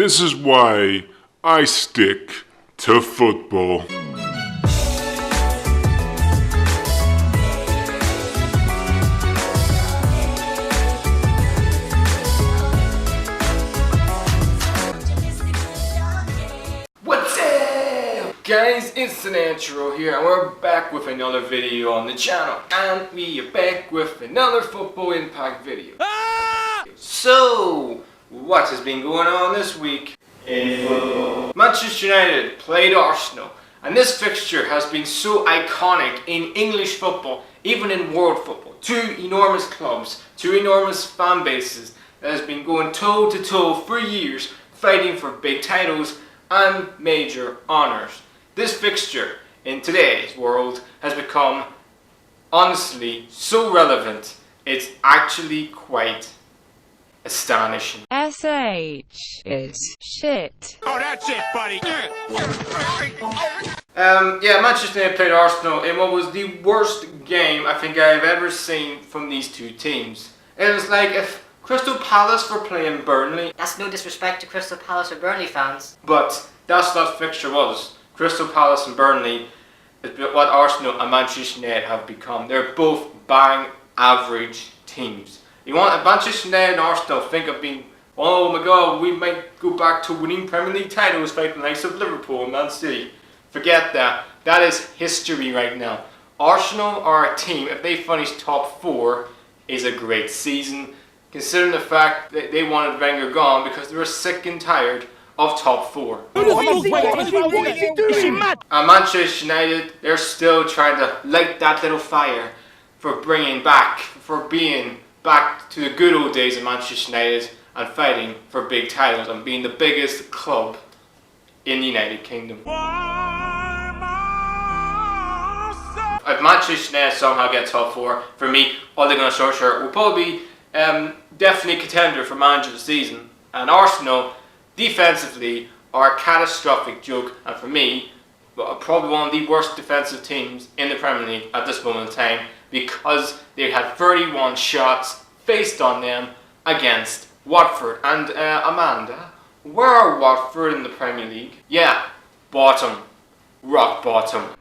This is why I stick to football. What's up, guys? It's the Natural here, and we're back with another video on the channel. And we are back with another Football Impact video. So, what has been going on this week in football? Manchester United played Arsenal, and this fixture has been so iconic in English football, even in world football. Two enormous clubs, two enormous fan bases that has been going toe to toe for years, fighting for big titles and major honours. This fixture in today's world has become, honestly, so relevant, it's actually quite astonishing. SH is shit. Oh, that's it, buddy. Yeah, Manchester United played Arsenal in what was the worst game I think I've ever seen from these two teams. It was like if Crystal Palace were playing Burnley. That's no disrespect to Crystal Palace or Burnley fans. But that's what that fixture was. Crystal Palace and Burnley is what Arsenal and Manchester United have become. They're both bang average teams. You want Manchester United and Arsenal think of being, oh my god, we might go back to winning Premier League titles fighting the likes of Liverpool and Man City. Forget that. That is history right now. Arsenal are a team, if they finish top 4, is a great season, considering the fact that they wanted Wenger gone because they were sick and tired of top 4. And Manchester United, they're still trying to light that little fire for being back to the good old days of Manchester United and fighting for big titles and being the biggest club in the United Kingdom. If Manchester United somehow get top 4, for me, Ole Gunnar Solskjaer will probably be definitely a contender for manager of the season. And Arsenal, defensively, are a catastrophic joke, and for me, probably one of the worst defensive teams in the Premier League at this moment in time, because they had 31 shots faced on them against Watford. And Amanda, where are Watford in the Premier League? Yeah, bottom. Rock bottom.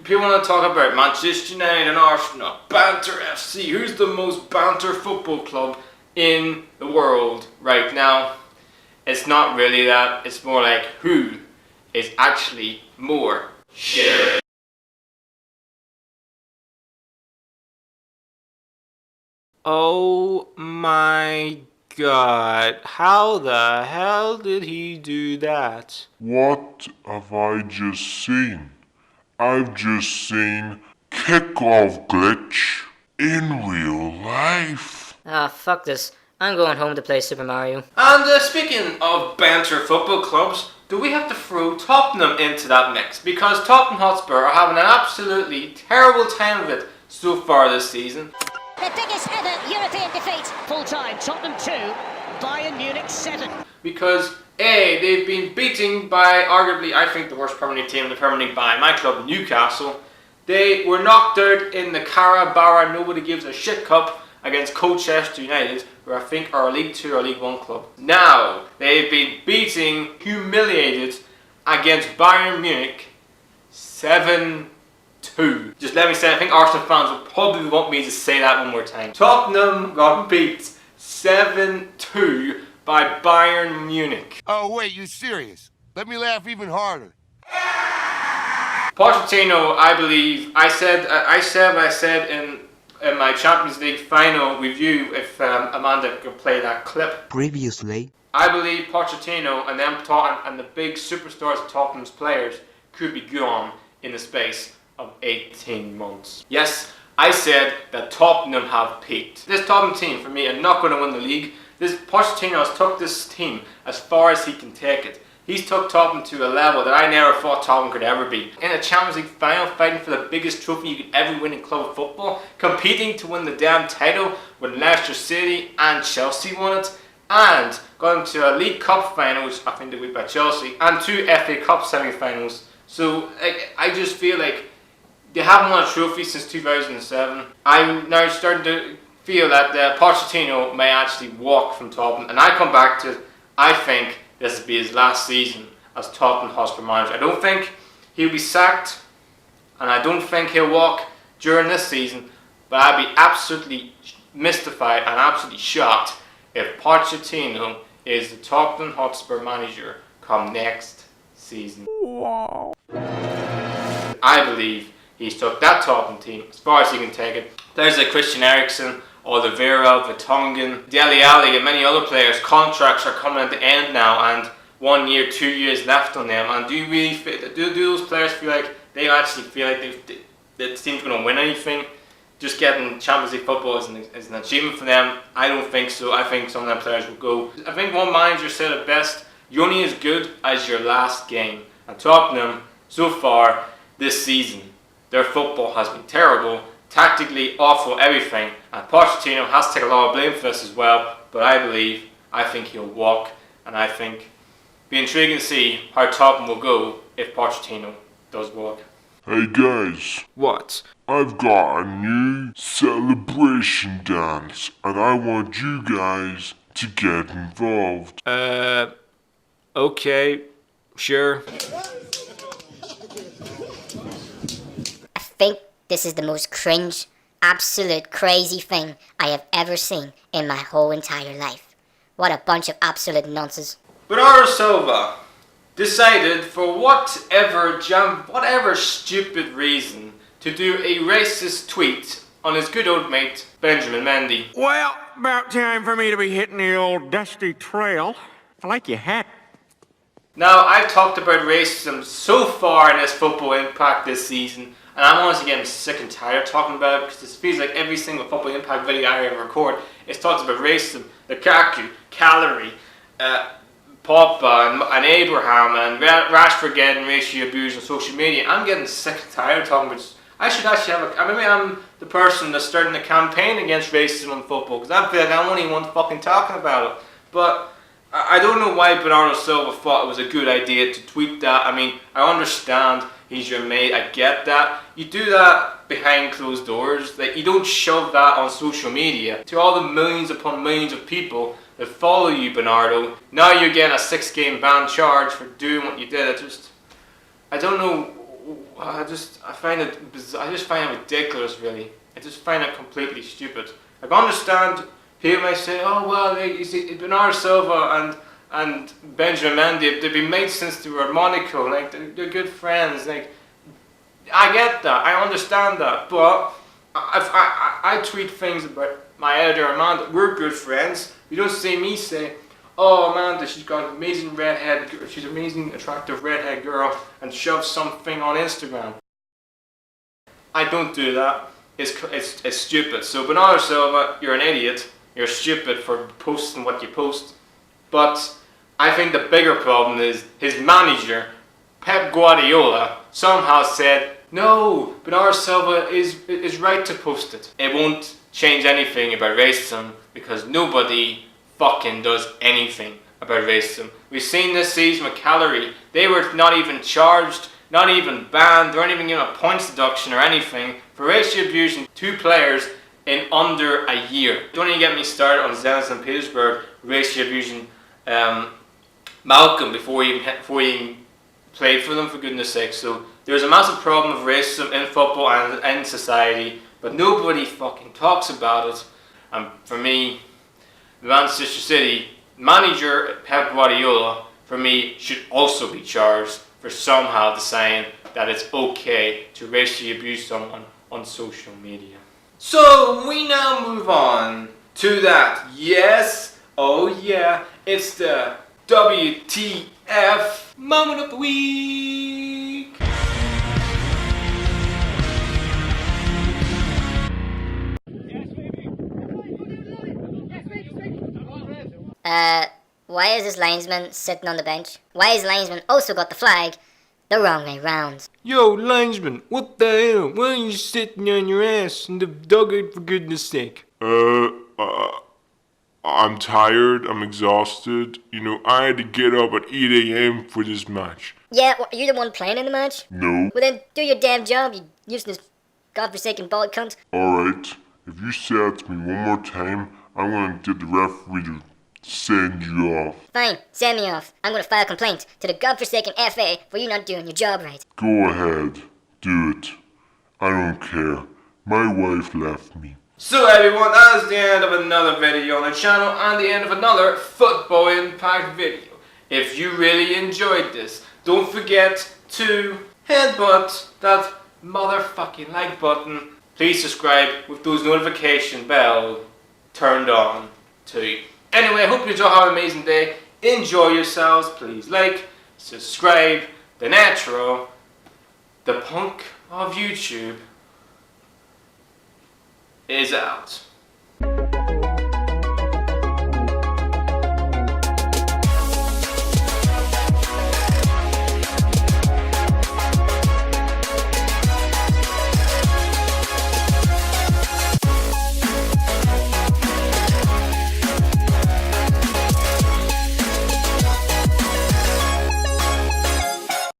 People want to talk about Manchester United and Arsenal. Banter FC. Who's the most banter football club in the world right now? It's not really that. It's more like who is actually more shit. Oh my god. How the hell did he do that? What have I just seen? I've just seen kickoff glitch in real life. Ah, fuck this. I'm going home to play Super Mario. And speaking of banter football clubs, do we have to throw Tottenham into that mix? Because Tottenham Hotspur are having an absolutely terrible time of it so far this season. The biggest ever European defeat. Full time, Tottenham 2, Bayern Munich 7. Because A, they've been beaten by arguably, I think, the worst Premier League team in the Premier League by my club, Newcastle. They were knocked out in the Carabao Nobody Gives a Shit Cup against Colchester United, who I think are a League 2 or League 1 club. Now, they've been humiliated against Bayern Munich 7-2. Just let me say, I think Arsenal fans will probably want me to say that one more time. Tottenham got beat 7-2 by Bayern Munich. Oh, wait, you serious? Let me laugh even harder. Pochettino, I believe, I said what I said in my Champions League final review, if Amanda could play that clip. Previously, I believe Pochettino and them Tottenham and the big superstars of Tottenham's players could be gone in the space of 18 months. Yes, I said that Tottenham have peaked. This Tottenham team, for me, are not going to win the league. This Pochettino has took this team as far as he can take it. He's took Tottenham to a level that I never thought Tottenham could ever be. In a Champions League final, fighting for the biggest trophy you could ever win in club football, competing to win the damn title when Leicester City and Chelsea won it, and going to a League Cup final, which I think they beat by Chelsea, and 2 FA Cup semi-finals. So I just feel like they haven't won a trophy since 2007. I'm now starting to feel that Pochettino may actually walk from Tottenham. And I come back to, I think this will be his last season as Tottenham Hotspur manager. I don't think he'll be sacked, and I don't think he'll walk during this season, but I'd be absolutely mystified and absolutely shocked if Pochettino is the Tottenham Hotspur manager come next season. Wow. I believe he's took that Tottenham team as far as he can take it. There's like Christian Eriksen, Oliveira, Vertonghen, Dele Alli, and many other players. Contracts are coming at the end now, and 1 year, 2 years left on them. And do you really do those players feel like they actually feel like the team's going to win anything? Just getting Champions League football is an achievement for them. I don't think so. I think some of them players will go. I think one manager said it best: you're only as good as your last game. And Tottenham, so far this season, their football has been terrible, tactically awful, everything. And Pochettino has to take a lot of blame for this as well. But I think he'll walk, and I think it'll be intriguing to see how Tottenham will go if Pochettino does walk. Hey guys, What? I've got a new celebration dance, and I want you guys to get involved. Okay, sure. I think this is the most cringe, absolute crazy thing I have ever seen in my whole entire life. What a bunch of absolute nonsense. Bernardo Sliva decided for whatever stupid reason to do a racist tweet on his good old mate Benjamin Mendy. Well, about time for me to be hitting the old dusty trail. I like your hat. Now, I've talked about racism so far in this Football Impact this season, and I'm honestly getting sick and tired of talking about it, because it feels like every single Football Impact video I ever record is talks about racism, Lukaku, Calorie, Pogba and Abraham and Rashford getting racially abused on social media. I'm getting sick and tired of talking about. I should actually maybe I'm the person that's starting a campaign against racism in football, because I feel like I'm the only one fucking talking about it. But I don't know why Bernardo Sliva thought it was a good idea to tweet that. I mean, I understand he's your mate, I get that. You do that behind closed doors. Like, you don't shove that on social media to all the millions upon millions of people that follow you, Bernardo. Now you're getting a 6-game ban charge for doing what you did. I don't know. I just find it ridiculous, really. I just find it completely stupid. I can understand people may say, oh well, you see, Bernardo Sliva and Benjamin Mendy, they've been mates since they were at Monaco. Like, they're good friends. Like, I get that. I understand that. But I tweet things about my editor Amanda. We're good friends. You don't see me say, oh Amanda, she's got an amazing she's an amazing attractive redhead girl, and shove something on Instagram. I don't do that. It's stupid. So Bernardo Sliva, you're an idiot. You're stupid for posting what you post. But I think the bigger problem is his manager, Pep Guardiola, somehow said, no, Bernardo Sliva is right to post it. It won't change anything about racism, because nobody fucking does anything about racism. We've seen this season with Calorie. They were not even charged, not even banned, they weren't even given a points deduction or anything for racially abusing 2 players in under a year. Don't even get me started on Zenit St. Petersburg racially abusing Malcolm before he even played for them, for goodness sake. So there's a massive problem of racism in football and in society, but nobody fucking talks about it. And for me, Manchester City manager Pep Guardiola, for me, should also be charged for somehow deciding that it's okay to racially abuse someone on social media. So we now move on to that. Yes, oh yeah, it's the WTF Moment of the Week. Why is this linesman sitting on the bench? Why has linesman also got the flag the wrong way round? Yo, linesman, what the hell? Why are you sitting on your ass in the dugout, for goodness sake? I'm tired, I'm exhausted. You know, I had to get up at 8 a.m. for this match. Yeah, are you the one playing in the match? No. Well then, do your damn job, you useless godforsaken bald cunt. Alright, If you say that to me one more time, I'm gonna get the referee to send you off. Fine, send me off. I'm gonna file a complaint to the godforsaken FA for you not doing your job right. Go ahead, do it. I don't care. My wife left me. So everyone, that is the end of another video on the channel and the end of another Football Impact video. If you really enjoyed this, don't forget to headbutt that motherfucking like button. Please subscribe with those notification bell turned on too. Anyway, I hope you enjoy, have an amazing day. Enjoy yourselves. Please like, subscribe. The Natural, the punk of YouTube, is out.